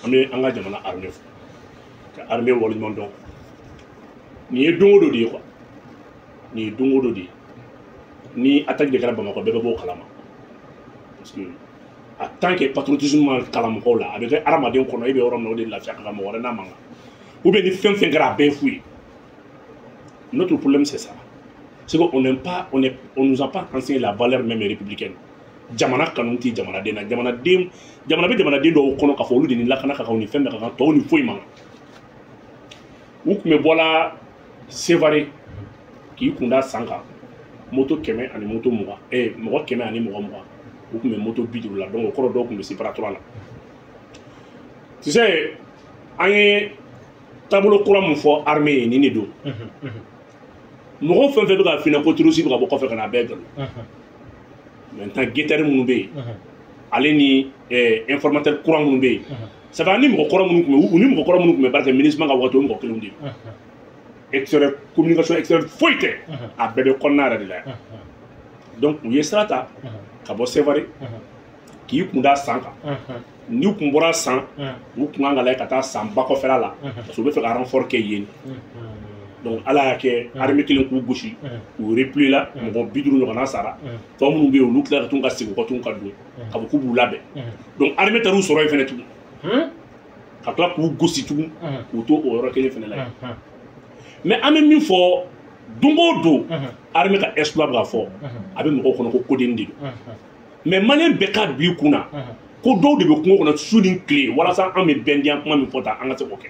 an bɛ an ka jamana armée fo ka armée waleɲuman dɔn nin ye don o don de ye quoi nin ye don o don de ye ni attaque de kɛra Bamakɔ bɛɛ bɛ bɔ o kalama parce que en tant que patriotisme ma kalan mɔgɔw la a bɛ kɛ adamaden kɔnɔ e bɛ yɔrɔ min na o de lafiya ka mɔgɔ wɛrɛ n'a man kan ou bien ni fɛn fɛn kɛra a bɛɛ fu ye notre problème c'est ça c'est qu'on n'aime pas on nous a pas enseigné la valeur même républicaine jamana kanu ti jamanaden na jamanaden bɛ jamanaden dɔw kɔnɔ k'a fɔ olu de ni lakana ka kan ni fɛn bɛɛ ka kan tɔw ni foyi man kan u tun bɛ bɔla Sévaré k'i kunda san kan moto 100 ani moto 20 mɔgɔ 100 ani mɔgɔ 20 u tun bɛ moto 50 la donc o kɔrɔ dɔw tun bɛ séparatoire la tu sais an ye taabolo kura mun fɔ armée ye nin de don mɔgɔ fɛn fɛn bɛ ka finɛ ko terroriste bɛ ka bɔ kɔfɛ ka na bɛɛ galon maintenant guetteurs minnu bɛ yen ale ni informateur kura minnu bɛ yen ça fait ni mɔgɔ kɔrɔ minnu tun bɛ u ni mɔgɔ kɔrɔ minnu tun bɛ baara kɛ MINUSMA ka waati o ye mɔgɔ kelenw de ye extérieur communication extérieure foyi tɛ a bɛɛ bɛ kɔnɔna yɛrɛ de la donc u ye sira ta ka bɔ Sévaré k'i kunda san kan n'u kun bɔra san u kun kan ka lajɛ ka taa san ba kɔfɛla la parce que u bɛ fɛ ka renfort kɛ yen donc ala y'a kɛ armée kelen k'u gosi u repli la mɔgɔ 50 ɲɔgɔnna sara tɔ minnu bɛ yen olu tila ka tun ka segin u ka tun ka don ka fɔ k'u b'u labɛn donc armée taar'u sɔrɔ yen fɛnɛ tugun ka tila k'u gosi tugun k'u to o yɔrɔ kelen fɛnɛ la yen mais an bɛ min fɔ don o don armée ka exploit bɛ ka fɔ a bɛ mɔgɔw kɔnɔ ko kodenni de don mais maliyɛn bɛɛ ka bi i kun na ko dɔw de bɛ kungo kɔnɔ su ni tile walasa an bɛ bɛndenya kuma min fɔ tan an ka se k'o kɛ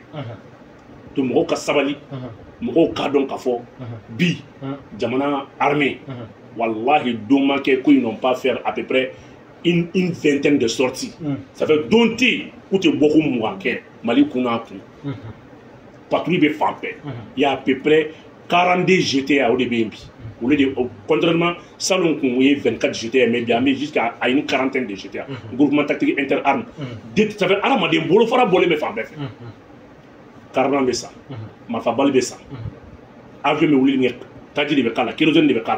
donc mɔgɔw ka sabali mɔgɔw k'a dɔn k'a fɔ bi jamana armée wallahi don ma kɛ ko ils n'ont pas faire à peu près une vingtaine de sorties ça fait don tɛ yen k'u tɛ bɔ ko mugan kɛ Mali kun n'a kun patrouille bɛ fan bɛɛ il y a à peu près 42 GTA o de bɛ yen bi olu de contrairement salon kun ye 24 GTA mais bi an bɛ jusqu'à une quarantaine de GTA groupement tactique interarmes ça fait adamaden bolofara bɔlen bɛ fan bɛɛ fɛ carburant bɛ san marifabali bɛ san avion bɛ wuli ɲɛ taji de bɛ k'a la kérosène de bɛ k'a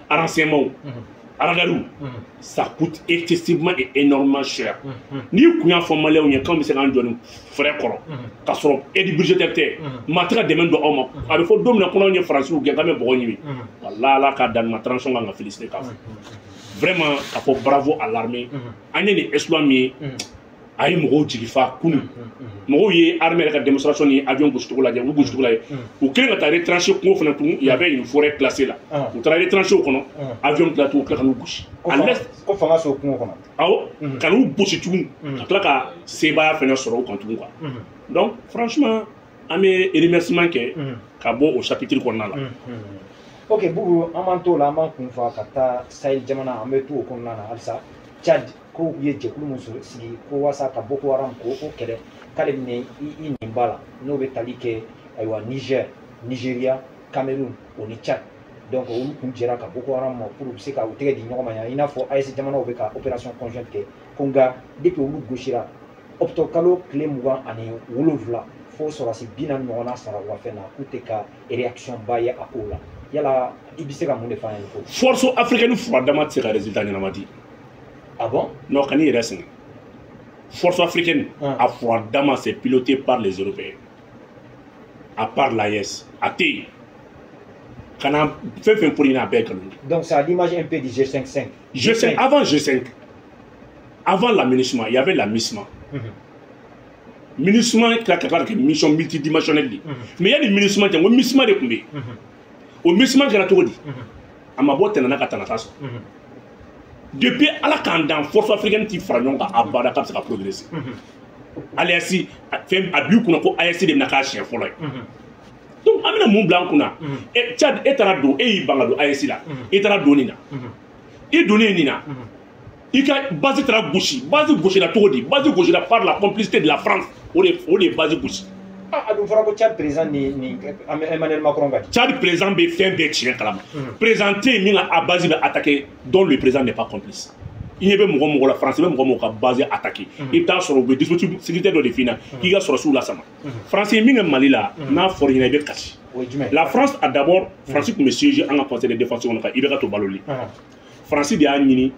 la renseignements radariw ça coûte excessivement et énormément cher n'i kun y'a fɔ maliyɛnw ye k'anw bɛ se k'an jɔ nin frais kɔrɔ k'a sɔrɔ aide budgétaire tɛ maa tɛ ka dɛmɛ don aw ma a bɛ fɔ don min na ko n'anw ye faransiw gɛn k'an bɛ bɔgɔ ɲimi walahi ala k'a dan ma transition kan ka féliciter k'a fɔ vraiment k'a fɔ bravo à l'armée an ye nin exploit min ye a ye mɔgɔw jigi fa kunun mɔgɔw ye armée yɛrɛ ka démonstration ni avion gosicogo lajɛ u gosicogo lajɛ u kɛlen ka taa retrancher kungo fana tun il y avait une forêt classée là u taara retrancher o kɔnɔ avion tila tun u tila ka n'u gosi à l'est ko fanga so kungo kɔnɔ awɔ ka n'u gosi tugun ka tila ka sebaaya fana sɔrɔ u kan tugun quoi donc franchement an bɛ remerciement kɛ ka bɔ o chapitre kɔnɔna la ok Bugu an b'an t'o la an b'an kun fa ka taa Sahel jamana an bɛ to o kɔnɔna na halisa Tchad ko u ye jɛkulu min sigi ko walasa ka Boko Haram ko o kɛlɛ k'ale bɛ i nin ba la n'o bɛ tali kɛ ayiwa Niger Nigeria Cameroun o ni Tchad donc olu kun jɛra ka Boko Haram ma pour u bɛ se ka u tɛgɛ di ɲɔgɔn ma yan i n'a fɔ AES jamanaw bɛ ka opération conjointe kɛ ko nka depuis olu gosira octobre kalo tile 27 fo sɔrɔsi 40 ɲɔgɔnna sara wa fɛn na k'u tɛ ka réaction ba ye a kow la yala i bɛ se ka mun de f'an ye ko force africaine fura dama tɛ se ka résultat ɲɛnama di. Ah bon? Non, quand il reste. Force africaine, à Fouadama, c'est piloté par les Européens. À part l'AES. À T. Quand on fait pour une abeille. Donc, c'est à l'image un peu du G5. G5, avant G5, avant la MINUSMA, il y avait la MISMA. MINUSMA, c'est une mission multidimensionnelle. Mais il y a des MINUSMA qui ont MISMA de Koumé. Au MISMA, qui a tout dit. À ma boîte, il y a un depuis ala k'an dan force africaine ti fara ɲɔgɔn kan abada k'a bɛ se ka progresser AES fɛn a b'i kunna ko AES de bɛna k'a siɲɛ fɔlɔ ye donc an bɛna mun bila an kunna Tchad e taara don e y'i ban ka don AES la e taara don nin na i donnen nin na i ka base taara gosi base gosira cogo di base gosira par la complicité de la France o de ye base gosi. A dun fɔra ko Tchad président ni Emmanuel Macron ka Tchad président bɛ fɛn bɛɛ tiɲɛ kalama présenté min ka a base bɛ attaqué dont le président n'est pas complice i ɲɛ bɛ mɔgɔ mɔgɔ la France bɛ mɔgɔ mɔgɔ ka base attaqué i bɛ taa sɔrɔ u bɛ dispositif sécurité dɔ de f'i ɲɛna k'i ka sɔrɔsiw lasama France ye min kɛ Mali la n'a fɔra ɲɛna i bɛ kasi la France a d'abord France tun bɛ siéger an ka conseil de défense kɔnɔ kan IBK to baloli France de y'a ɲini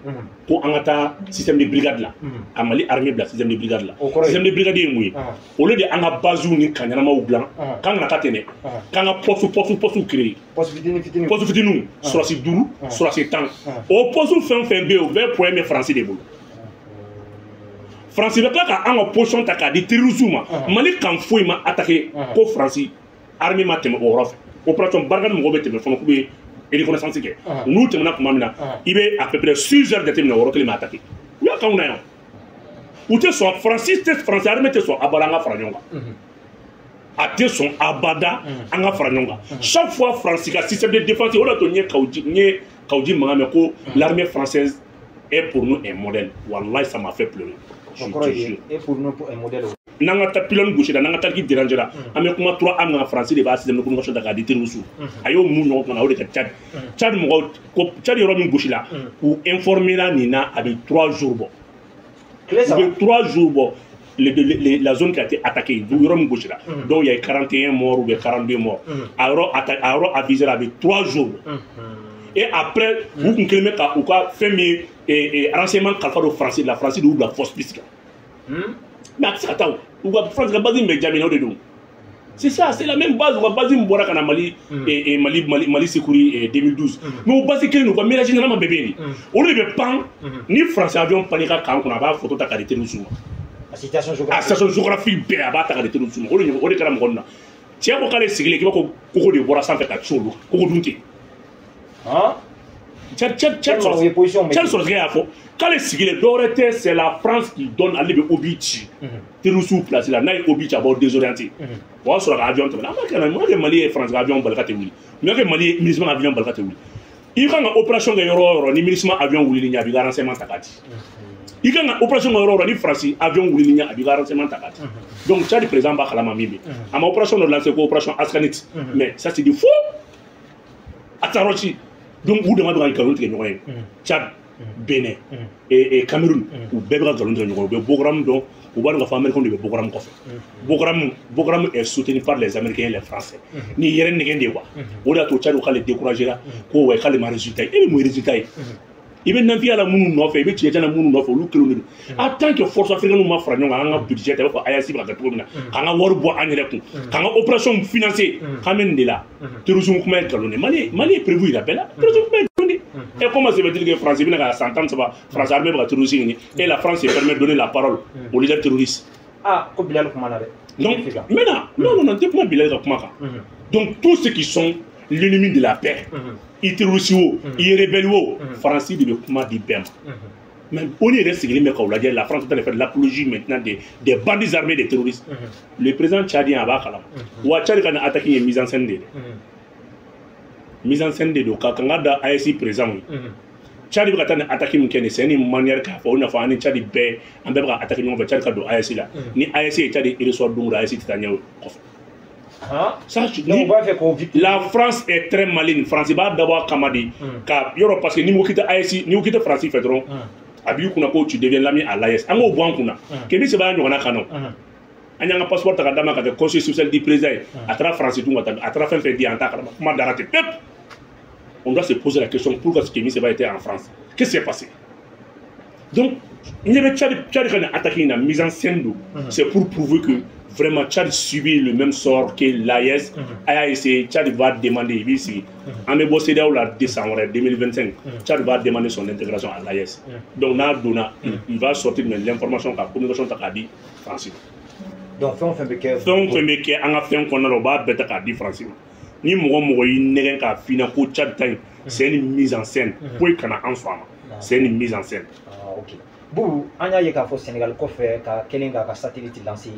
ko an ka taa système de brigade la a Mali armée bila système de brigade la système de brigade ye mun ye au lieu de an ka basew ni ka ɲɛnamaw dilan k'an kana taa tɛnɛ k'an ka poste créer poste fitininw surasi 5 surasi 10 o poste fɛn fɛn bɛ yen o bɛɛ point bɛ France de bolo France bɛ tila ka an ka position ta k'a di terroristes ma Mali kan foyi ma attaquer ko France armée ma tɛmɛ o yɔrɔ fɛ opération Barkhane mɔgɔw bɛ tɛmɛ fana k'u bɛ reconnaissance kɛ n'u tɛmɛna tuma min na i bɛ à peu près 6 heures jateminɛ o yɔrɔ kelen ma attaquer u y'a k'anw na yan u tɛ sɔn France armée tɛ sɔn abada an ka fara ɲɔgɔn kan a tɛ sɔn abada an ka fara ɲɔgɔn kan chaque fois France ka système de défense o de y'a to n ye Kawji mankan mɛn ko l'armée française est pour nous un modèle wallahi ça m'a fait pleurer et pour nous un modèle n'an ka taa pylône gosi la n'an ka taa ki déranger la an bɛ kuma tura an kan France de b'a système de communication ta k'a di terroristes a y'o mun ɲɔgɔn kɔnɔ o de kɛ Tchad mɔgɔw ko Tchad yɔrɔ min gosi la u informera nin na a bɛ 3 jours bɔ u bɛ 3 jours bɔ la zone qui a été attaquée yɔrɔ min gosi la donc il y a 41 morts ou bien 42 morts a yɔrɔ avisé la a bɛ 3 jours et après u kun kelen bɛ ka u ka fɛn min ye renseignement kalifa don France la France de y'u bila force physique mais a tɛ se ka taa o u ka France ka base min bɛ Djamena o de don c'est ça c'est la même base u ka base min bɔra ka na Mali Sécurité 2012 mais o base kelen u ka mélange ɲɛnama bɛɛ bɛ yen olu de bɛ pan ni France avion panne ka kan kɔnɔ a b'a photo ta k'a di terroristes ma a situation géographique bɛɛ a b'a ta k'a di terroristes ma o de kɛra mɔgɔ ninnu na cɛ ko k'ale sigilen k'i b'a fɔ koko de bɔra sanfɛ ka ci olu koko dun tɛ Tchad sɔrɔsikɛ y'a fɔ k'ale sigilen dɔwɛrɛ tɛ c'est la France qui donne ale bɛ obi ci terroristes place la n'a ye obi ci a b'aw désorienté o y'a sɔrɔ ka avion tɛmɛ an ma kɛ Mali ye France ka avion bali ka tɛ wuli mais kɛ Mali ye MINUSMA ka avion bali ka tɛ wuli i kan ka opération kɛ yɔrɔ o yɔrɔ ni MINUSMA avion wulili ɲɛ a b'i ka renseignement ta k'a di i kan ka opération kɛ yɔrɔ o yɔrɔ ni France avion wulili ɲɛ a b'i ka renseignement ta k'a di donc Tchad président b'a kalama min bɛ a ma opération dɔ lancé ko opération Ascanit mais ça c'est du faux a taara ci donc u dama bɛ ka nkalon tigɛ ɲɔgɔn ye Tchad Bénin et Cameroun u bɛɛ bɛ ka nkalon tigɛ ɲɔgɔn ye u bɛ Boko-Haram dɔn u b'a dɔn k'a fɔ américains de bɛ Boko-Haram kɔfɛ Boko-Haram est soutenu par les Américains et les Français ni yɛrɛ nɛgɛn de ye quoi o de y'a to Tchad k'ale découragé la ko ouais k'ale ma résultat ye e bɛ mun résultat ye i bɛ nafiya la minnu nɔfɛ i bɛ cɛncɛn na minnu nɔfɛ olu kelenw de don en tant que force africaine ma fara ɲɔgɔn kan an ka budget ta i b'a fɔ AES bɛ ka kɛ cogo min na k'an ka wari bɔ an yɛrɛ kun k'an ka opération financer k'an bɛ nin de la terrorisme kuma ye nkalon de Mali est prévu la bɛɛ la terrorisme kuma ye nkalon de et comment se fait-il que France bɛna ka san 10 saba France armée bɛ ka terroristes ɲini et la France se permet de donner la parole aux leaders terroristes ko Bilal kumana dɛ donc maintenant non tɛ kuma Bilal ka kuma kan donc tous ceux qui sont l'ennemi de la paix i terroriste o i rebelle o France de bɛ kuma di bɛɛ ma mais on est resté sigilen bɛ k'aw lajɛ la France est en train de faire l'apologie maintenant des bandits armés des terroristes le président tchadien a b'a kalama wa Tchad ka nin attaque ye mise en scène de mise en scène de don ka kan ka da AES président ye Tchad bɛ ka taa nin attaque min kɛ nin c'est une manière k'a fɔ o nafa an ni Tchad bɛɛ an bɛɛ bɛ ka attaque ɲɔgɔn fɛ Tchad ka don AES la ni AES ye Tchad reçoit don o don AES tɛ taa ɲɛ kɔfɛ. La France est très maligne. France b'a d'abord kamadi. Parce que ni vous quittez AES, ni vous quittez France, fait trop. Abiyu kuna ko tu deviens l'ami à l'AES. An go bon kuna. Kebi se ba nyona kano. Anya nga passeport ta dama ka conseil social du président. À travers France tout ngata. À travers fait di anta kala. Kuma darate pep. On doit se poser la question pourquoi ce Kémy se va été en France. Qu'est-ce qui s'est passé? Donc, il y avait Tchad qui a attaqué une mise en scène. C'est pour prouver que vraiment Tchad subit le même sort que l'AES. AES, Tchad va demander ici. En négociant la décembre 2025, Tchad va demander son intégration à l'AES. Donc, il va sortir de l'information que la communication t'a dit français. Donc, on fait un fait qu'on a le bas bête à dit français. Ni mɔgɔ yi nɛgɛn k'a f'i ɲɛna ko Tchad ta in c'est une mise en scène foyi kana an sɔn a ma c'est une mise en scène. Ok Boubou an y'a ye k'a fɔ Sénégal kɔfɛ ka kelen k'a ka satellite lancé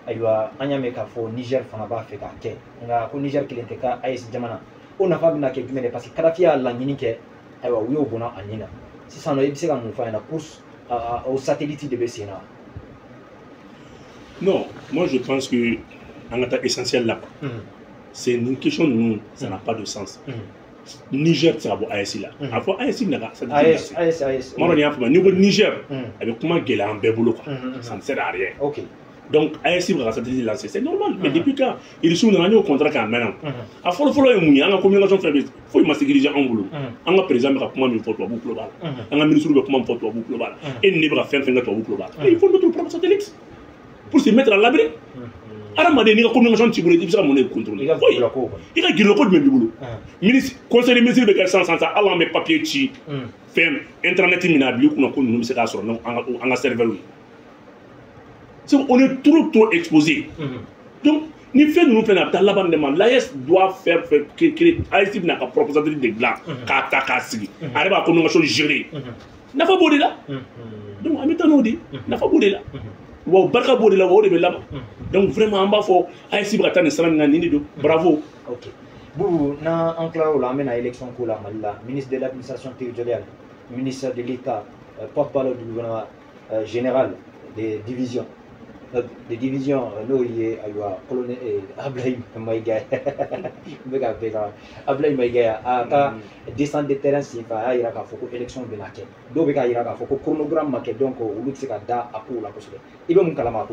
ayiwa an y'a mɛn k'a fɔ Niger fana b'a fɛ k'a kɛ nka ko Niger kelen tɛ ka AES jamana o nafa bɛna kɛ jumɛn de parce que Kadhafi y'a laɲini kɛ ayiwa u y'o bɔnna a nin na sisan nɔ i bɛ se ka mun fɔ a ɲɛna pour o satellite de bɛ sen na. Non, moi je pense que an ka taa essentiel là. C'est une question nous, ça n'a pas de sens. Niger, c'est à AES là. À fois AES n'a pas. AES. Moi, on y a niveau Niger, avec comment gueuler en bébolo, ça ne sert à rien. Ok. Donc, ASI va s'attirer là, c'est normal. Mais depuis quand ils sont dans un contrat quand même. À fond, il y a une communication faible. Il faut que sécuriser un boulot. Un président va comment il faut toi vous global. Un ministre va comment faut toi vous global. Et il ne va faire toi vous global. Il faut notre propre satellite pour se mettre à l'abri. Aramade ni communication ci boulot, il faut monnaie contrôler. Il a gagné le code même du boulot. Ministre, conseil des ministres de quel sens ça Allah met papier ci. Fait internet minable qu'on a connu nous c'est ça sur non en serveur. On est trop exposé. Donc, ni fait nous faire la bande de man. L'AS doit faire créer AS n'a pas proposé de blanc, katakasi. Arrive à communication gérée. N'a pas bodé là. Donc, à mettre nous dit, n'a pas bodé là. Ou barka bodé là, ou de là. Donc vraiment en bas fort AS brata ne sera n'ani do. Bravo. OK. Vous na enclave la amène à élection pour la Malila, ministre de l'administration territoriale, ministre de l'État, porte-parole du gouvernement général des divisions. Des divisions, nous, il y a colonel Ablaï Maïga. Ablaï Maïga a descendu de terrain, il y a une élection de la quête. Donc, il y a un chronogramme, donc, il y a un possible. Il y a un calama.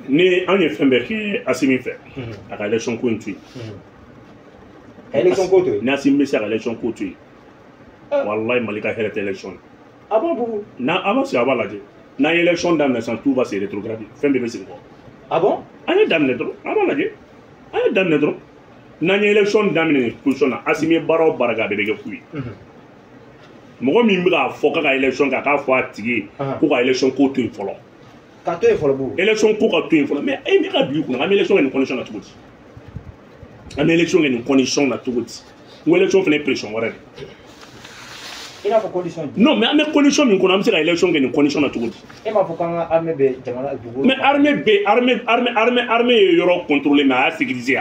Né en effet, Assimi fait à l'élection country. Élection country. Nassim c'est à l'élection country. Wallahi Malika est élection. Ah bon, vous? Na avant c'est avant la na élection dans le tout va se rétrograder. Fin de c'est quoi? Ah bon? Aïe dame netro. Avant la aïe dame netro. Na élection dans le position na Assimi baro baraga bébé fouille. Mo mi mira foka ka élection ka fois tigi pour ka élection country follow. Élection pour tout info mais il y a du coup une élection une condition à tout une élection une condition à tout une élection fait pression voilà il a pas condition non mais une condition une condition à élection une condition à tout et ma faut quand armée B mais armée euro contrôler mais à sécuriser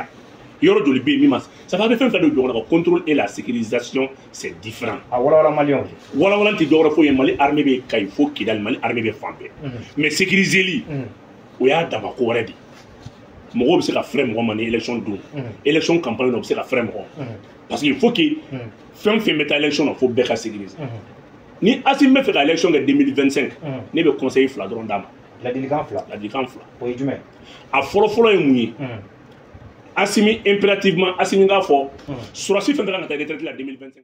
euro de l'IB mimas ça va faire de contrôle et la sécurisation c'est différent ah voilà malien voilà tu dois faut Mali armée B il faut qu'il ait Mali armée B fambé mais sécuriser li o ya dama ko wala di mo go se ka frère mo man élection do élection campagne no se ka frère mo parce qu'il faut que fin mettre élection faut be ka sécuriser ni Assimi fait l'élection de 2025 ne be conseiller fladron dama la délicant fla oui du même a folo est mouillé Assimi impérativement Assimi nga fo sur la suite de la retraite la 2025